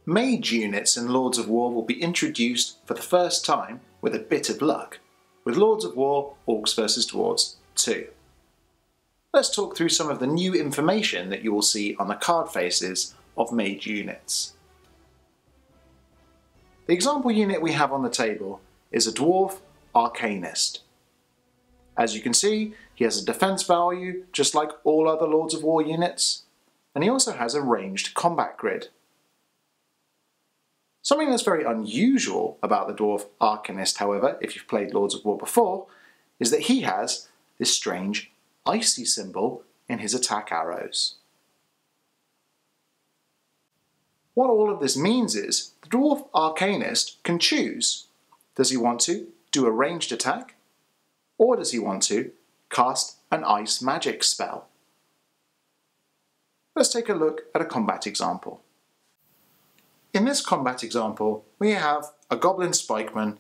Mage units in Lords of War will be introduced for the first time with a bit of luck, with Lords of War Orcs vs Dwarves 2. Let's talk through some of the new information that you will see on the card faces of Mage units. The example unit we have on the table is a Dwarf Arcanist. As you can see, he has a defense value just like all other Lords of War units, and he also has a ranged combat grid. Something that's very unusual about the Dwarf Arcanist, however, if you've played Lords of War before, is that he has this strange icy symbol in his attack arrows. What all of this means is the Dwarf Arcanist can choose. Does he want to do a ranged attack, or does he want to cast an ice magic spell? Let's take a look at a combat example. In this combat example, we have a Goblin Spikeman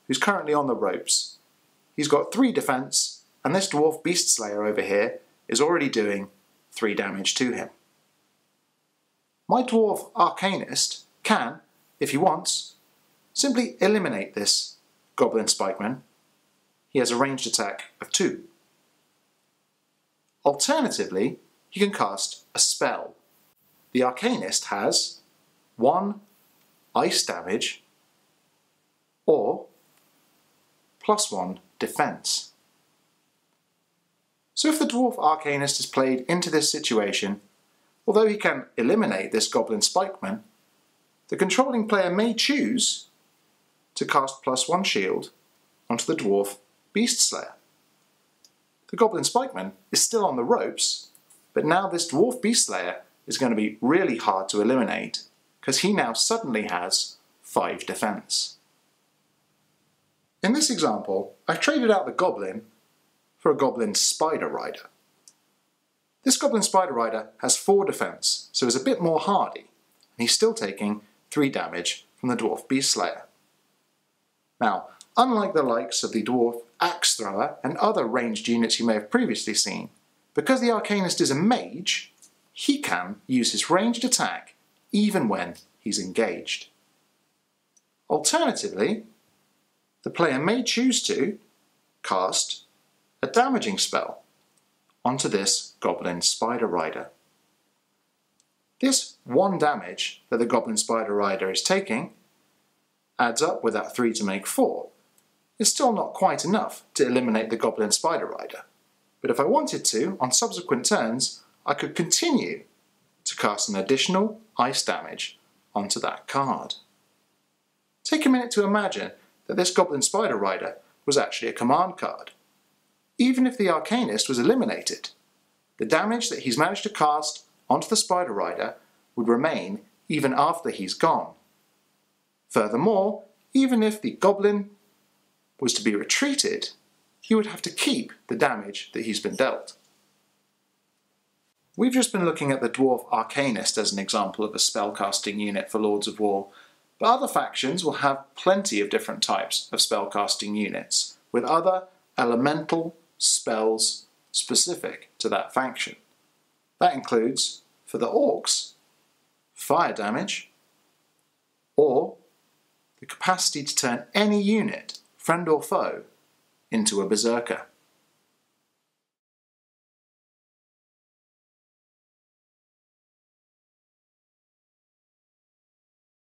who's currently on the ropes. He's got 3 defense, and this Dwarf Beast Slayer over here is already doing 3 damage to him. My Dwarf Arcanist can, if he wants, simply eliminate this Goblin Spikeman. He has a ranged attack of 2. Alternatively, he can cast a spell. The Arcanist has 1 ice damage or +1 defense. So if the Dwarf Arcanist is played into this situation, although he can eliminate this Goblin Spikeman, the controlling player may choose to cast +1 shield onto the Dwarf Beast Slayer. The Goblin Spikeman is still on the ropes, but now this Dwarf Beast Slayer is going to be really hard to eliminate because he now suddenly has 5 defense. In this example, I've traded out the Goblin for a Goblin Spider Rider. This Goblin Spider Rider has 4 defense, so is a bit more hardy, and he's still taking 3 damage from the Dwarf Beast Slayer. Now, unlike the likes of the Dwarf Axe Thrower and other ranged units you may have previously seen, because the Arcanist is a mage, he can use his ranged attack even when he's engaged. Alternatively, the player may choose to cast a damaging spell onto this Goblin Spider Rider. This 1 damage that the Goblin Spider Rider is taking adds up with that 3 to make 4. It's still not quite enough to eliminate the Goblin Spider Rider, but if I wanted to, on subsequent turns, I could continue to cast an additional ice damage onto that card. Take a minute to imagine that this Goblin Spider Rider was actually a command card. Even if the Arcanist was eliminated, the damage that he's managed to cast onto the Spider Rider would remain even after he's gone. Furthermore, even if the Goblin was to be retreated, he would have to keep the damage that he's been dealt. We've just been looking at the Dwarf Arcanist as an example of a spellcasting unit for Lords of War, but other factions will have plenty of different types of spellcasting units, with other elemental spells specific to that faction. That includes, for the Orcs, fire damage, or the capacity to turn any unit, friend or foe, into a berserker.